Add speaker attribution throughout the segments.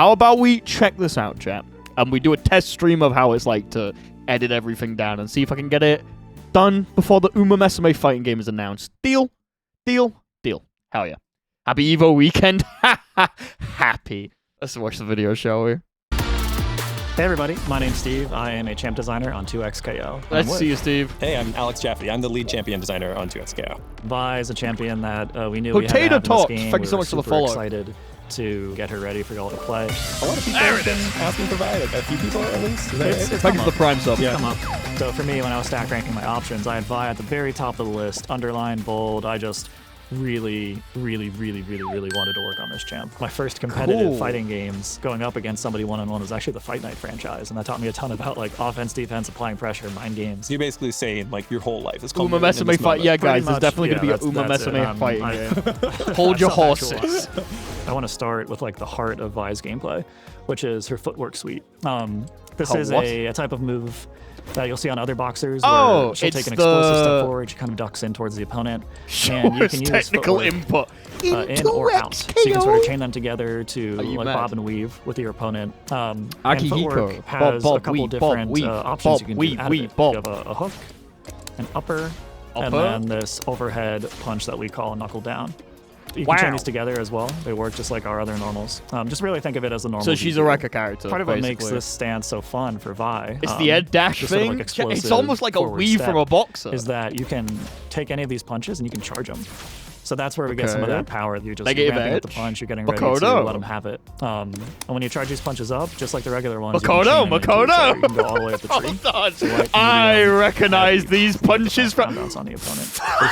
Speaker 1: How about we check this out, chat, and we do a test stream of how it's like to edit everything down and see if I can get it done before the Moveset fighting game is announced. Deal? Deal? Deal. Hell yeah. Happy Evo weekend. Happy. Let's watch the video, shall we?
Speaker 2: Hey everybody, my name's Steve. I am a champ designer on 2XKO.
Speaker 1: Let's see you, Steve.
Speaker 3: Hey, I'm Alex Jaffe. I'm the lead champion designer on 2XKO.
Speaker 2: Vi is a champion that we knew we had to
Speaker 1: Potato
Speaker 2: have in
Speaker 1: Talks.
Speaker 2: this game.
Speaker 1: Thank you so much for the
Speaker 2: super
Speaker 1: follow.
Speaker 2: Excited to get her ready for y'all to play.
Speaker 3: A lot of people have been asking for Vi, like a few people at least. Is that right?
Speaker 1: Thank you for the prime sub.
Speaker 2: Yeah. Come up. So for me, when I was stack ranking my options, I had Vi at the very top of the list, underline, bold. I just really wanted to work on this champ. My first competitive fighting games going up against somebody one-on-one was actually the Fight Night franchise, and that taught me a ton about like offense, defense, applying pressure, mind games.
Speaker 3: You basically say like your whole life is called
Speaker 1: Moveset fight. Yeah, guys, there's definitely
Speaker 2: yeah,
Speaker 1: going to be a Moveset fighting game. Hold your horses.
Speaker 2: I want to start with like the heart of Vi's gameplay, which is her footwork suite. This is a type of move that you'll see on other boxers where she'll take an explosive step forward, she kind of ducks in towards the opponent, and you can use
Speaker 1: technical input
Speaker 2: in or out. So you can sort of chain them together to like bob and weave with your opponent. And footwork has a couple different options you can do out of it. You have a hook, an upper, and then this overhead punch that we call a knuckle down. You can chain these together as well. They work just like our other normals. Just really think of it as a normal.
Speaker 1: So she's a Rekka character.
Speaker 2: Part of what makes this stance so fun for Vi.
Speaker 1: It's the ed dash thing.
Speaker 2: Sort of like
Speaker 1: it's almost like a weave from a boxer.
Speaker 2: Is that you can take any of these punches and you can charge them. So that's where we get some of that power. You're just ramping up the punch. You're getting ready to let them have it. And when you charge these punches up, just like the regular ones,
Speaker 1: Makoto!
Speaker 2: You can go all the way up the tree.
Speaker 1: Hold on. So I recognize these punches from
Speaker 2: bounce on the opponent. But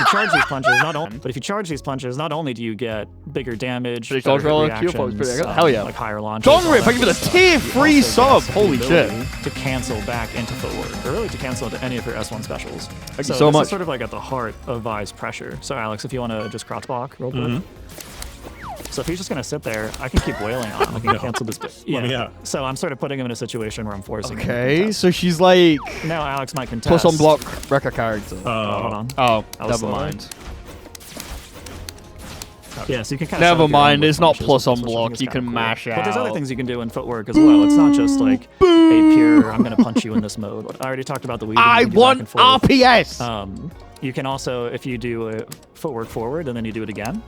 Speaker 2: if you charge these punches, not only do you get bigger damage, better reactions,
Speaker 1: hell yeah,
Speaker 2: like higher launches.
Speaker 1: Dongri, thank you for the tier 3 sub. Holy shit!
Speaker 2: To cancel back into footwork, or really to cancel into any of her S1 specials.
Speaker 1: Thank you so much.
Speaker 2: This is sort of like at the heart of Vi's pressure. So Alex, if you want to just crouch block real quick. So if he's just going to sit there, I can keep wailing on him. I can cancel this. Yeah. So I'm sort of putting him in a situation where I'm forcing him to contest.
Speaker 1: So she's like...
Speaker 2: Now Alex might contest.
Speaker 1: Plus on block Rekka character.
Speaker 2: Hold on.
Speaker 1: Oh, never mind.
Speaker 2: Yeah, so you can kind of
Speaker 1: never mind, it's not plus on block, you can mash out.
Speaker 2: But there's other things you can do in footwork as well. It's not just like a pure, I'm going to punch you in this mode. I already talked about the weaving.
Speaker 1: I want RPS!
Speaker 2: You can also, if you do a footwork forward and then you do it again,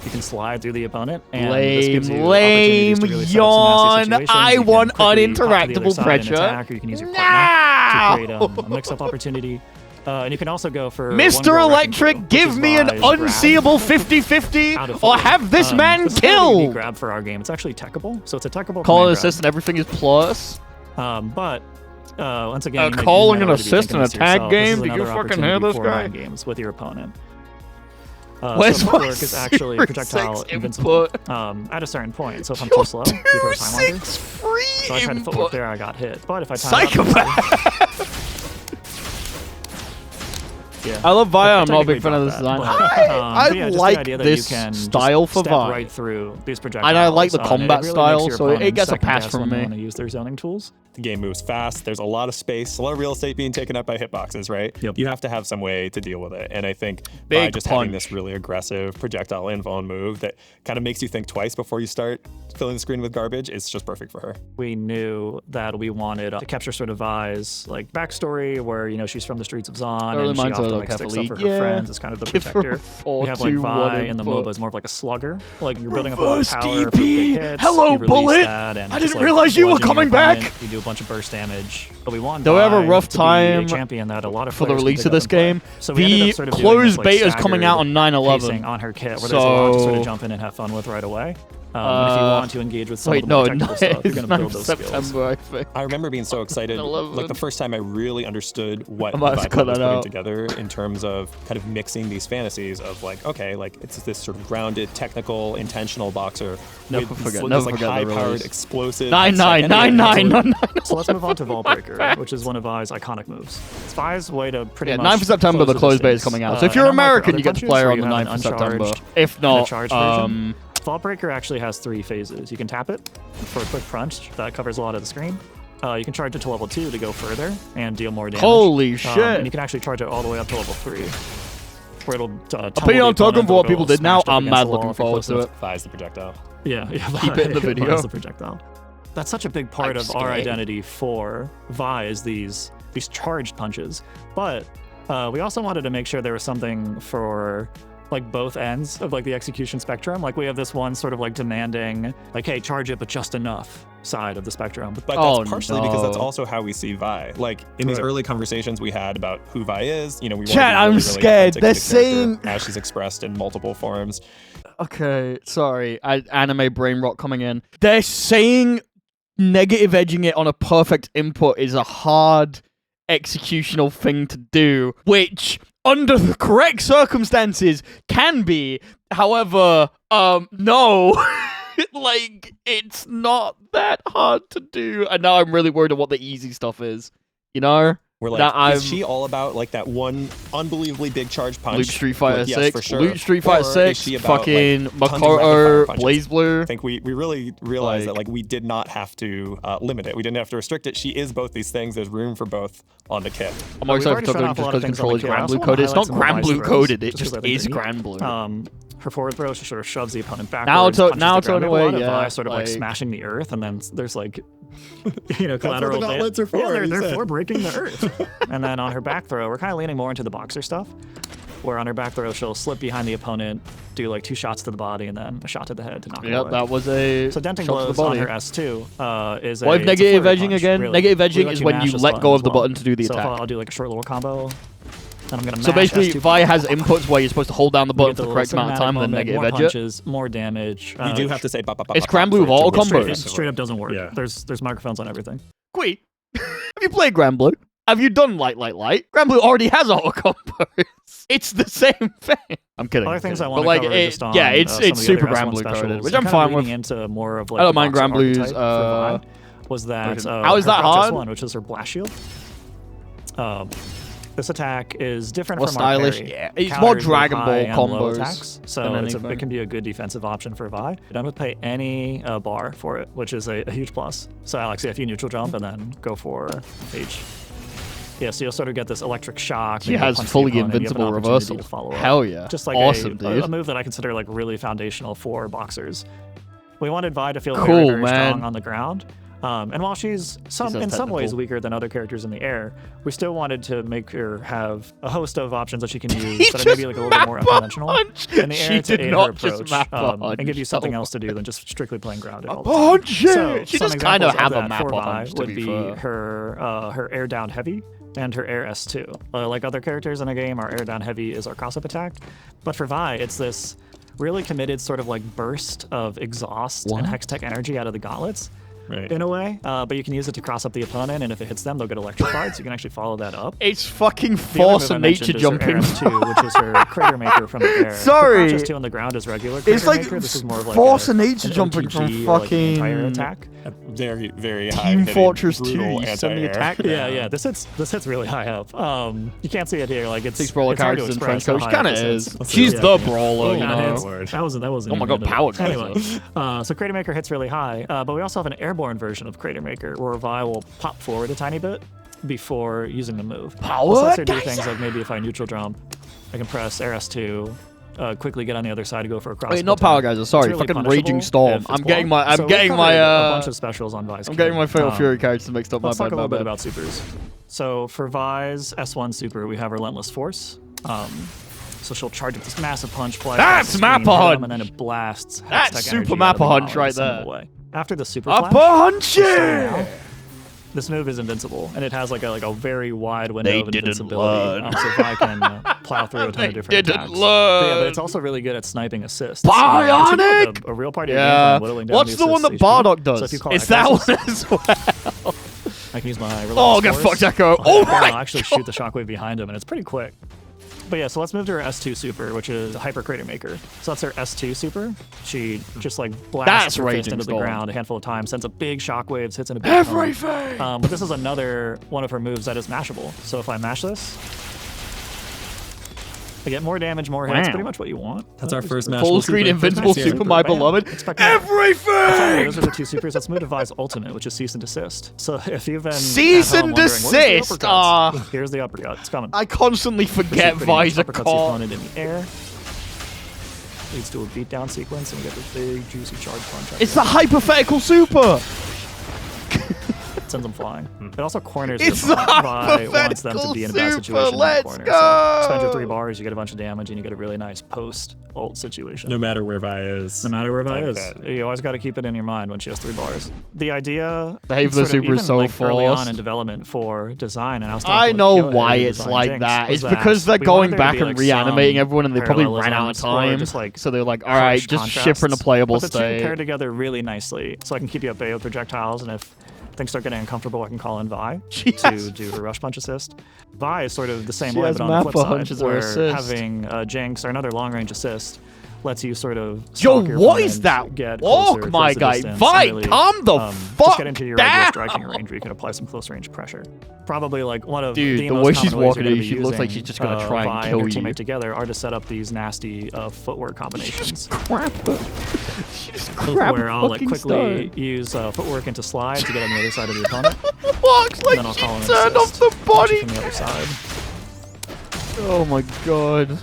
Speaker 2: you can slide through the opponent. And
Speaker 1: lame yawn. I want uninteractable pressure.
Speaker 2: Or you can use your partner to create a mix-up opportunity. And you can also go for
Speaker 1: Mr. Electric, give me an unseeable 50-50 or have this man killed!
Speaker 2: Grab for our game. It's actually techable, so it's a techable
Speaker 1: call an assist and everything is plus.
Speaker 2: But once again,
Speaker 1: calling an assist in a tag game? Do you fucking hear this guy?
Speaker 2: Games with your opponent.
Speaker 1: Where's
Speaker 2: so footwork is actually projectile invincible at a certain point. So if I'm too slow, you throw a time marker. So I tried to footwork there, I got hit. But if I time
Speaker 1: Psychopath! Yeah. I love Vi. I'm not a big fan of this design. I like this style for Vi.
Speaker 2: Right through these projectiles.
Speaker 1: And I like the combat style, so it gets a pass from me.
Speaker 2: Want to use their zoning tools.
Speaker 3: The game moves fast. There's a lot of space, a lot of real estate being taken up by hitboxes, right?
Speaker 2: Yep.
Speaker 3: You have to have some way to deal with it. And I think by just having this really aggressive projectile invuln move that kind of makes you think twice before you start filling the screen with garbage, it's just perfect for her.
Speaker 2: We knew that we wanted to capture sort of Vi's like backstory, where she's from the streets of Zon and she often like sticks up for her friends. It's kind of the protector. We have like Vi in the MOBA is more of like a slugger. Like you're building up a lot of power, big hits.
Speaker 1: Hello, Bullet. I didn't realize you were coming back.
Speaker 2: You do a bunch of burst damage, but we want.
Speaker 1: They'll have a rough time
Speaker 2: champion that a lot of
Speaker 1: for the release of this game.
Speaker 2: So
Speaker 1: the closed beta is coming out on 9/11
Speaker 2: on her kit, where there's a lot to sort of jump in and have fun with right away. If you want to engage with some of the more technical stuff, you're going to build those
Speaker 1: September,
Speaker 2: skills.
Speaker 3: I remember being so excited, like the first time I really understood what Vi was putting together in terms of kind of mixing these fantasies of like, okay, like it's this sort of grounded, technical, intentional boxer with like high-powered, explosive.
Speaker 1: 9-9.
Speaker 2: So let's move on to Vaultbreaker, which is one of Vi's iconic moves. It's Vi's way to pretty much
Speaker 1: 9th of September, the closed beta is coming out. So if you're American, you get to play her on the 9th of September. If not,
Speaker 2: Vaultbreaker actually has 3 phases. You can tap it for a quick punch that covers a lot of the screen. You can charge it to level 2 to go further and deal more damage.
Speaker 1: Holy shit!
Speaker 2: And you can actually charge it all the way up to level 3. Where it'll
Speaker 1: opinion on token for what people did now, I'm mad looking forward to it.
Speaker 3: Vi's the projectile.
Speaker 2: Yeah.
Speaker 1: Keep it in the video.
Speaker 2: Vi's the projectile. that's such a big part of our identity for Vi is these charged punches. But we also wanted to make sure there was something for like both ends of like the execution spectrum. Like we have this one sort of like demanding, like, hey, charge it, but just enough side of the spectrum.
Speaker 3: But that's partially because that's also how we see Vi. Like in these early conversations we had about who Vi is, you know, we
Speaker 1: Chat, I'm scared. They're saying
Speaker 3: as she's expressed in multiple forms.
Speaker 1: Okay, sorry. Anime brain rot coming in. They're saying negative edging it on a perfect input is a hard executional thing to do, which under the correct circumstances can be. However, no. Like, it's not that hard to do. And now I'm really worried about what the easy stuff is. You know?
Speaker 3: We're like, is she all about like that one unbelievably big charge punch?
Speaker 1: Loot Street Fighter 6,
Speaker 3: yes, for sure.
Speaker 1: Loot Street Fighter 6, fucking like, Makoto, BlazBlue.
Speaker 3: I think we really realized that like we did not have to limit it. We didn't have to restrict it. She is both these things. There's room for both on the kit.
Speaker 1: I'm always excited for just because control is Grand Blue coded. It's not Grand Blue coded, it just is Grand Blue.
Speaker 2: Her forward throw, she sort of shoves the opponent backwards.
Speaker 1: Now it's on the way, yeah.
Speaker 2: Sort of like smashing the earth, and then there's like, you know, collateral
Speaker 3: damage. They're
Speaker 2: for breaking the earth. And then on her back throw, we're kind of leaning more into the boxer stuff, where on her back throw, she'll slip behind the opponent, do like 2 shots to the body, and then a shot to the head to knock it away.
Speaker 1: That was a
Speaker 2: So denting blows on her S2 is
Speaker 1: Why negative edging again? Really. Negative edging is when you let go of the button to do the attack.
Speaker 2: So I'll do like a short little combo. And I'm gonna
Speaker 1: so basically, Vi has inputs where you're supposed to hold down the button for the correct amount of time and then negative edge
Speaker 2: punches, more damage.
Speaker 3: You do have to say
Speaker 1: it's Grand Blue with auto combos.
Speaker 2: It straight up doesn't work. Yeah. There's microphones on everything.
Speaker 1: Have you played Grand Blue? Have you done light? Grand Blue already has auto combos. It's the same thing. I'm kidding.
Speaker 2: Other things I want to cover just on
Speaker 1: it's super Grand Blue coded, which I'm fine with.
Speaker 2: Into more of like
Speaker 1: I don't mind Grand Blues.
Speaker 2: Was that
Speaker 1: how is that hard?
Speaker 2: One, which is her blast shield. This attack is different
Speaker 1: more
Speaker 2: from
Speaker 1: stylish.
Speaker 2: our parry.
Speaker 1: Yeah, it's more Dragon Ball combos
Speaker 2: attacks, so it can be a good defensive option for Vi. I don't pay any bar for it, which is a huge plus. So Alex, if you neutral jump and then go for H. Yeah, so you'll sort of get this electric shock.
Speaker 1: She has fully invincible reversal. Hell yeah.
Speaker 2: Just like
Speaker 1: awesome,
Speaker 2: a move that I consider like really foundational for boxers. We wanted Vi to feel very, very strong on the ground. And while she's in some ways weaker than other characters in the air, we still wanted to make her have a host of options that she can use that are maybe like a little bit more unconventional in the air to aid her approach and give you something else to do than just strictly playing grounded.
Speaker 1: So she does kind of have a map punch
Speaker 2: would be her air down heavy and her air S2. Like other characters in a game, our air down heavy is our cross-up attack. But for Vi, it's this really committed sort of like burst of exhaust and Hextech energy out of the gauntlets.
Speaker 3: Right.
Speaker 2: In a way, but you can use it to cross up the opponent, and if it hits them, they'll get electrified, so you can actually follow that up.
Speaker 1: It's fucking force of nature jumping.
Speaker 2: Which is her Crater Maker from the air.
Speaker 1: Sorry.
Speaker 2: Just 2 on the ground is regular
Speaker 1: It's like
Speaker 2: Maker. This is more of like
Speaker 1: force of nature jumping from fucking
Speaker 2: entire attack.
Speaker 3: Very, very high.
Speaker 1: Team Fortress 2, you send the attack.
Speaker 2: Yeah. This hits really high up. You can't see it here. Like it's
Speaker 1: 6 brawler characters in trench coat. She kind of is. She's the brawler. You know.
Speaker 2: That wasn't.
Speaker 1: Oh my god, power.
Speaker 2: Anyway, so Crater Maker hits really high, but we also have an airborne version of Crater Maker where Vi will pop forward a tiny bit before using the move.
Speaker 1: Power.
Speaker 2: So lets her do things like maybe if I neutral jump, I can press RS2. Quickly get on the other side to go for a cross.
Speaker 1: Wait, not power guys. Sorry, really fucking Raging Storm. I'm getting my a
Speaker 2: bunch of specials on Vi's.
Speaker 1: I'm getting my Fatal Fury characters mixed up.
Speaker 2: Let's talk a little bit about supers. So for Vi's S1 super, we have Relentless Force. So she'll charge up this massive punch, fly
Speaker 1: that's Mappa Hunch,
Speaker 2: and then it blasts.
Speaker 1: That's super Mappa Hunch right there.
Speaker 2: After the super
Speaker 1: flash, Punch!
Speaker 2: This move is invincible, and it has like a very wide window of invincibility. So Vi can plow through a ton of different attacks. But it's also really good at sniping assists.
Speaker 1: Bionic!
Speaker 2: A real part of your game whittling down
Speaker 1: what's the one that Bardock does?
Speaker 2: So
Speaker 1: it's that one as well.
Speaker 2: I can use my
Speaker 1: get fucked, Echo. Oh my
Speaker 2: I'll actually shoot the shockwave behind him, and it's pretty quick. But yeah, so let's move to her S2 super, which is Hyper Crater Maker. So that's her S2 super. She just like blasts her fist into the ground a handful of times, sends up big shockwaves, hits in a big
Speaker 1: everything.
Speaker 2: But this is another one of her moves that is mashable. So if I mash this, I get more damage, more hits, pretty much what you want.
Speaker 3: That's our first mashable
Speaker 1: full screen invincible super, my beloved. Everything!
Speaker 2: Those are the 2 supers. Let's move to Vi's ultimate, which is Cease and Desist. So if you've been
Speaker 1: Cease and Desist!
Speaker 2: Here's the uppercut. It's coming.
Speaker 1: I constantly forget Vi's a
Speaker 2: uppercuts the opponent in the air. Leads to a beatdown sequence, and we get this big, juicy charge punch.
Speaker 1: It's the hypothetical super!
Speaker 2: sends them flying. It also corners
Speaker 1: it's
Speaker 2: your opponent. Vi wants them to be in a bad situation in the corner.
Speaker 1: Go!
Speaker 2: So spend your 3 bars, you get a bunch of damage, and you get a really nice post-ult situation.
Speaker 3: No matter where Vi is.
Speaker 2: No matter where Vi is. You always got to keep it in your mind when she has 3 bars. The idea...
Speaker 1: The super is so
Speaker 2: like
Speaker 1: forced.
Speaker 2: Early on in development for design, and
Speaker 1: I know why it's like that. It's because they're going back and reanimating everyone, and they probably ran out of time. So they're like, all right, just ship her in a playable state.
Speaker 2: But the 2 pair together really nicely, so I can keep you at bay with projectiles, and if things start getting uncomfortable, I can call in Vi to do her rush punch assist. Vi is sort of the same way, but on the flip side, where having Jinx or another long-range assist lets you sort of
Speaker 1: what is that? Walk, my guy. Vi, really, calm the fuck
Speaker 2: just get into your regular
Speaker 1: down.
Speaker 2: striking range where you can apply some close-range pressure. Probably like one of
Speaker 1: the
Speaker 2: most
Speaker 1: way she's
Speaker 2: common ways
Speaker 1: walking at you, she looks like she's just gonna try and kill
Speaker 2: her
Speaker 1: you.
Speaker 2: teammate together are to set up these nasty footwork combinations. Where I'll like quickly use footwork into slide to get on the other side of the opponent.
Speaker 1: Walks like she turned off the body
Speaker 2: from the other side.
Speaker 1: Oh my god.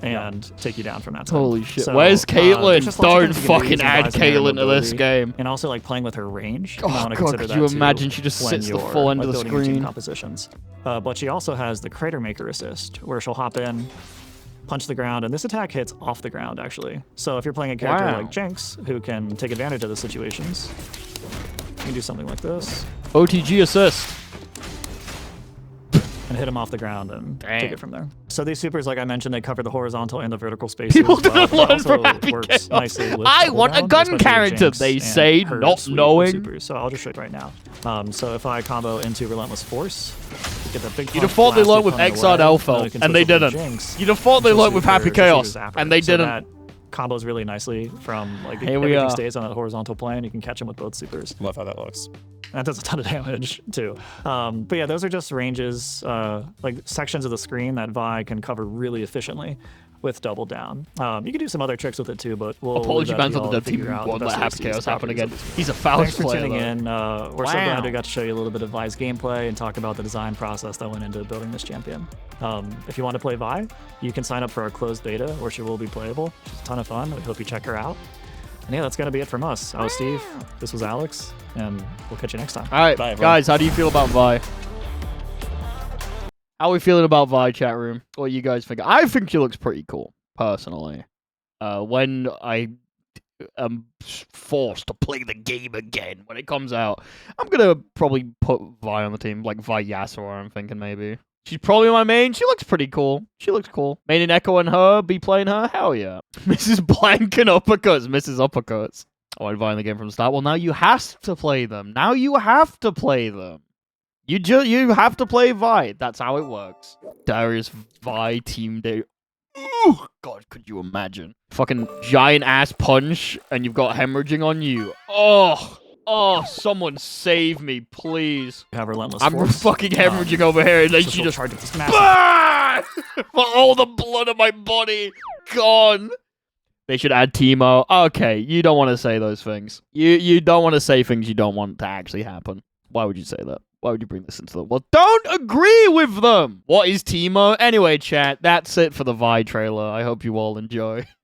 Speaker 2: And take you down from that side.
Speaker 1: Holy shit.
Speaker 2: So,
Speaker 1: where's Caitlyn? Don't fucking add Caitlyn to this game.
Speaker 2: And also like playing with her range.
Speaker 1: Oh god, could you imagine she just sits the full end of the screen?
Speaker 2: Compositions. But she also has the Crater Maker assist, where she'll hop in, punch the ground, and this attack hits off the ground actually. So if you're playing a character like Jinx, who can take advantage of the situations, you can do something like this.
Speaker 1: OTG assist.
Speaker 2: And hit him off the ground and take it from there. So these supers, like I mentioned, they cover the horizontal and the vertical spaces.
Speaker 1: People didn't learn from
Speaker 2: Happy Chaos.
Speaker 1: I want a gun character, they say, not knowing.
Speaker 2: Supers. So I'll just show you right now. So if I combo into Relentless Force, get that big.
Speaker 1: You default they learned with Exiled Elfo, and they didn't. You default they learned with Happy Chaos, and they didn't.
Speaker 2: Combos really nicely from like everything stays on that horizontal plane. You can catch them with both supers.
Speaker 3: Love how that looks.
Speaker 2: That does a ton of damage too. But yeah, those are just ranges, like sections of the screen that Vi can cover really efficiently with double down. You can do some other tricks with it too, but we'll
Speaker 1: apology bans on the dev team won't let Happy Chaos happen again. He's a foul player.
Speaker 2: Thanks for tuning in. We're so glad we got to show you a little bit of Vi's gameplay and talk about the design process that went into building this champion. If you want to play Vi, you can sign up for our closed beta, where she will be playable. She's a ton of fun. We hope you check her out. And yeah, that's going to be it from us. I was Steve. This was Alex. And we'll catch you next time.
Speaker 1: All right, bye, guys, how do you feel about Vi? How are we feeling about Vi, chat room? What do you guys think? I think she looks pretty cool, personally. When I am forced to play the game again, when it comes out, I'm going to probably put Vi on the team, like Vi Yasuo, I'm thinking maybe. She's probably my main. She looks pretty cool. She looks cool. Main and Echo and her, be playing her? Hell yeah. Mrs. Blank and uppercuts. Mrs. Uppercuts. Oh, I Vi in the game from the start. Well, now you have to play them. Now you have to play them. You have to play Vi. That's how it works. Darius Vi team day. Ooh, God, could you imagine? Fucking giant ass punch, and you've got hemorrhaging on you. Oh, someone save me, please.
Speaker 2: Have Relentless
Speaker 1: I'm
Speaker 2: Force.
Speaker 1: fucking hemorrhaging over here, and then she just
Speaker 2: charges this
Speaker 1: for all the blood of my body gone. They should add Teemo. Okay, you don't want to say those things. You don't want to say things you don't want to actually happen. Why would you say that? Why would you bring this into the world? Don't agree with them! What is Teemo? Anyway, chat, that's it for the Vi trailer. I hope you all enjoy.